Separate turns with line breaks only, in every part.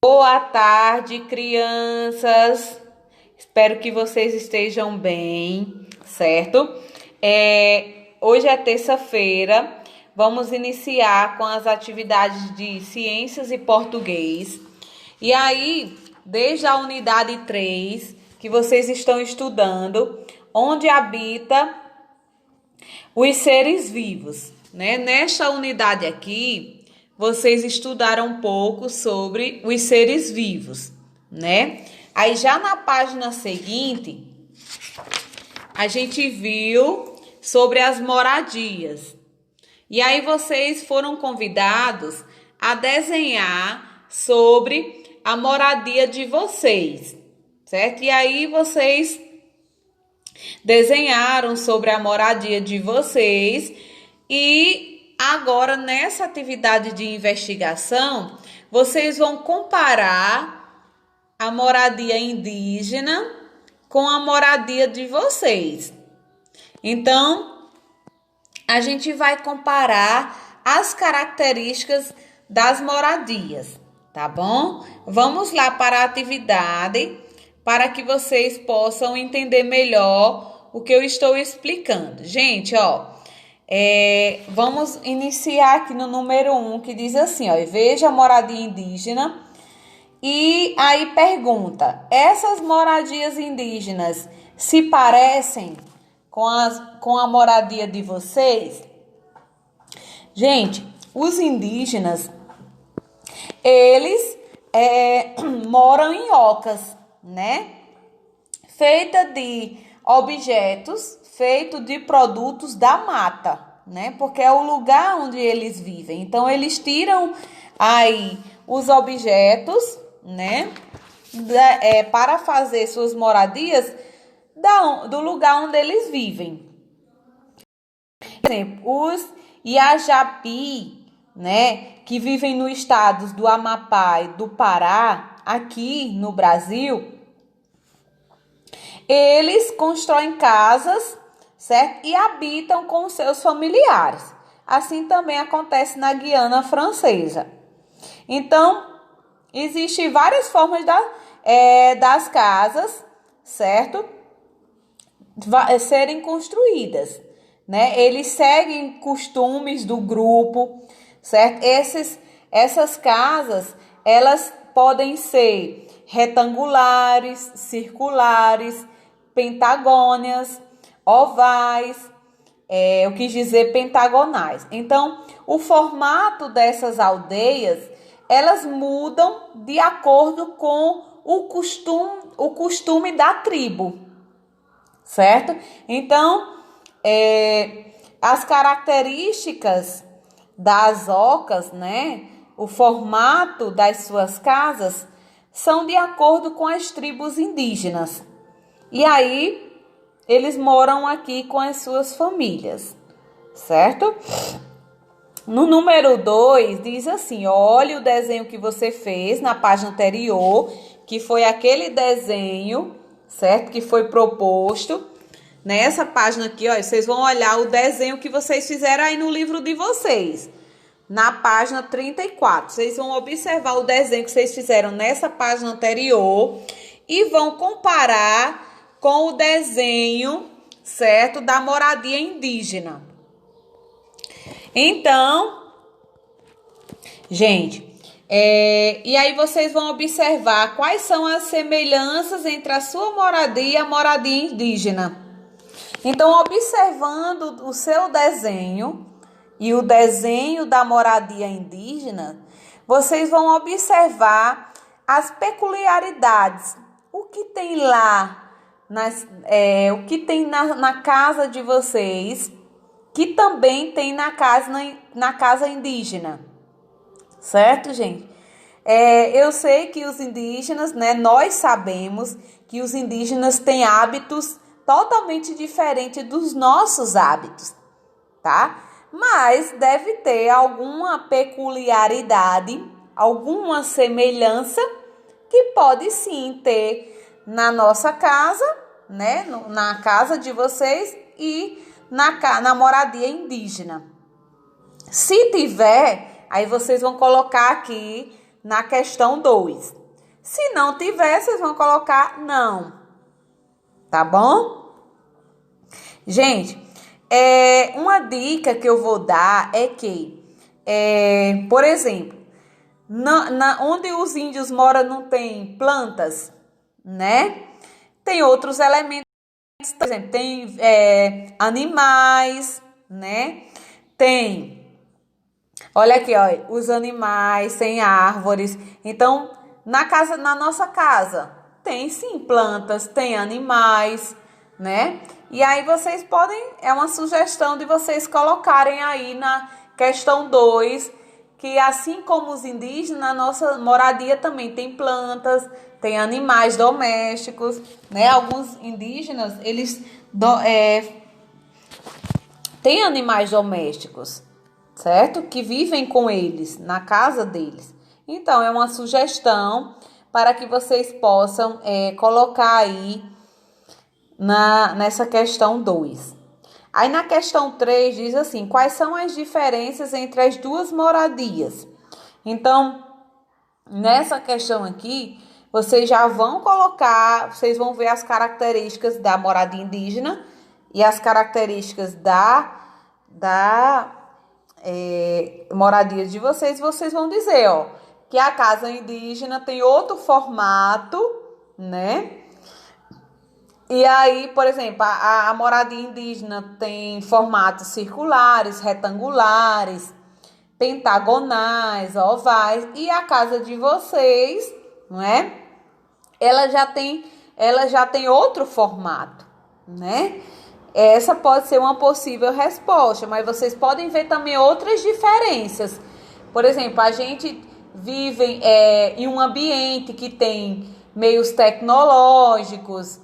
Boa tarde, crianças. Espero que vocês estejam bem, certo? Hoje é terça-feira. Vamos iniciar com as atividades de ciências e português. E aí, desde a unidade 3, que vocês estão estudando, onde habita os seres vivos, né? Nesta unidade aqui, vocês estudaram um pouco sobre os seres vivos, né? Aí já na página seguinte, a gente viu sobre as moradias. E aí vocês foram convidados a desenhar sobre a moradia de vocês, certo? E aí vocês desenharam sobre a moradia de vocês e agora nessa atividade de investigação, vocês vão comparar a moradia indígena com a moradia de vocês. Então, a gente vai comparar as características das moradias, tá bom? Vamos lá para a atividade para que vocês possam entender melhor o que eu estou explicando. Gente, vamos iniciar aqui no número 1, que diz assim, veja a moradia indígena. E aí pergunta, essas moradias indígenas se parecem com a moradia de vocês? Gente, os indígenas, eles moram em ocas, né? Feita de objetos, feito de produtos da mata, né? Porque é o lugar onde eles vivem. Então, eles tiram aí os objetos, né? Para fazer suas moradias do lugar onde eles vivem. Por exemplo, os Iajapí, né? Que vivem no estados do Amapá e do Pará, aqui no Brasil, eles constroem casas, certo? E habitam com seus familiares. Assim também acontece na Guiana Francesa. Então, existem várias formas das casas, certo? Serem construídas, né? Eles seguem costumes do grupo, certo? Essas casas, elas podem ser retangulares, circulares, pentagônicas, ovais, eu quis dizer pentagonais. Então, o formato dessas aldeias, elas mudam de acordo com o costume da tribo, certo? Então, as características das ocas, né? O formato das suas casas são de acordo com as tribos indígenas. E aí, eles moram aqui com as suas famílias, certo? No número 2, diz assim, olha o desenho que você fez na página anterior, que foi aquele desenho, certo? Que foi proposto. Nessa página aqui, vocês vão olhar o desenho que vocês fizeram aí no livro de vocês. Na página 34, vocês vão observar o desenho que vocês fizeram nessa página anterior e vão comparar com o desenho, certo, da moradia indígena. Então, gente, e aí vocês vão observar quais são as semelhanças entre a sua moradia e a moradia indígena. Então, observando o seu desenho e o desenho da moradia indígena, vocês vão observar as peculiaridades. O que tem lá, o que tem na casa de vocês, que também tem na casa indígena. Certo, gente? Eu sei que os indígenas, né? Nós sabemos que os indígenas têm hábitos totalmente diferentes dos nossos hábitos, tá? Mas deve ter alguma peculiaridade, alguma semelhança que pode sim ter na nossa casa, né? Na casa de vocês e na moradia indígena. Se tiver, aí vocês vão colocar aqui na questão 2. Se não tiver, vocês vão colocar não. Tá bom? Gente, uma dica que eu vou dar é que, por exemplo, onde os índios moram não tem plantas, né? Tem outros elementos, por exemplo, tem animais, né? Olha aqui, ó, os animais, tem árvores. Então, na nossa casa, tem sim plantas, tem animais, né? E aí vocês podem, é uma sugestão de vocês colocarem aí na questão 2, que assim como os indígenas, na nossa moradia também tem plantas, tem animais domésticos, né? Alguns indígenas, eles têm animais domésticos, certo? Que vivem com eles, na casa deles. Então, é uma sugestão para que vocês possam colocar aí nessa questão 2. Aí na questão 3 diz assim, quais são as diferenças entre as duas moradias? Então, nessa questão aqui, vocês já vão colocar, vocês vão ver as características da moradia indígena e as características da moradia de vocês vão dizer, ó, que a casa indígena tem outro formato, né? E aí, por exemplo, a moradia indígena tem formatos circulares, retangulares, pentagonais, ovais, e a casa de vocês, não é? Ela já tem outro formato, né? Essa pode ser uma possível resposta, mas vocês podem ver também outras diferenças. Por exemplo, a gente vive em um ambiente que tem meios tecnológicos,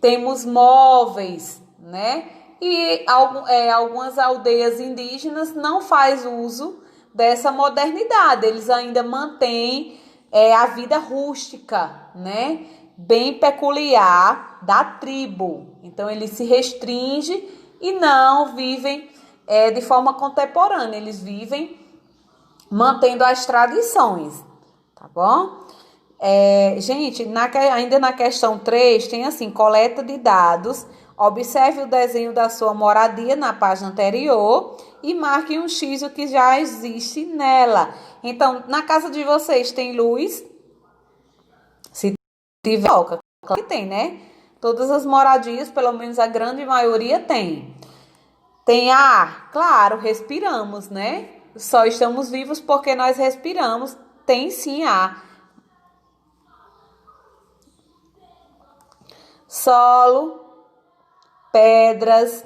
temos móveis, né? E algumas aldeias indígenas não faz uso dessa modernidade. Eles ainda mantêm a vida rústica, né? Bem peculiar da tribo. Então, eles se restringem e não vivem de forma contemporânea. Eles vivem mantendo as tradições, tá bom? Gente, ainda na questão 3, tem assim, coleta de dados. Observe o desenho da sua moradia na página anterior e marque um X o que já existe nela. Então, na casa de vocês tem luz? Se tiver, claro que tem, né? Todas as moradias, pelo menos a grande maioria tem. Tem ar? Claro, respiramos, né? Só estamos vivos porque nós respiramos. Tem sim ar. Solo, pedras,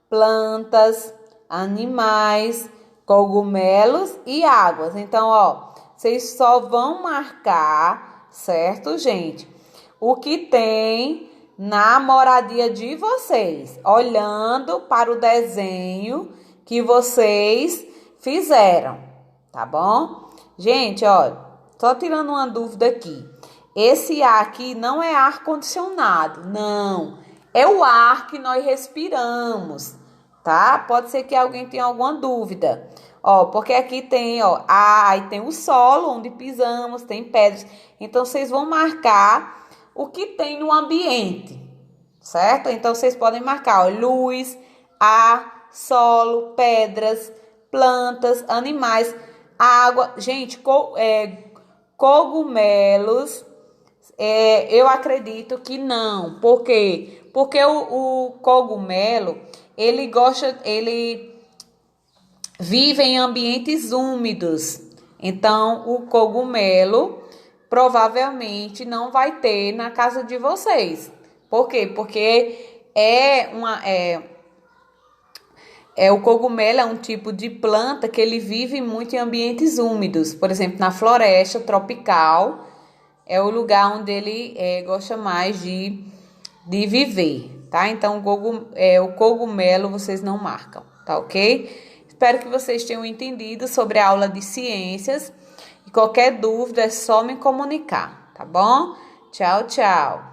plantas, animais, cogumelos e águas. Então, ó, vocês só vão marcar, certo, gente? O que tem na moradia de vocês, olhando para o desenho que vocês fizeram, tá bom? Gente, ó, só tirando uma dúvida aqui. Esse ar aqui não é ar-condicionado, não. É o ar que nós respiramos, tá? Pode ser que alguém tenha alguma dúvida. Ó, porque aqui tem, ó, aí tem o solo onde pisamos, tem pedras. Então, vocês vão marcar o que tem no ambiente, certo? Então, vocês podem marcar, ó, luz, ar, solo, pedras, plantas, animais, água. Gente, cogumelos, eu acredito que não. Por quê? Porque o cogumelo, ele vive em ambientes úmidos. Então, o cogumelo provavelmente não vai ter na casa de vocês. Por quê? Porque o cogumelo é um tipo de planta que ele vive muito em ambientes úmidos. Por exemplo, na floresta tropical, é o lugar onde ele gosta mais de viver, tá? Então, o cogumelo vocês não marcam, tá ok? Espero que vocês tenham entendido sobre a aula de ciências. E qualquer dúvida é só me comunicar, tá bom? Tchau, tchau.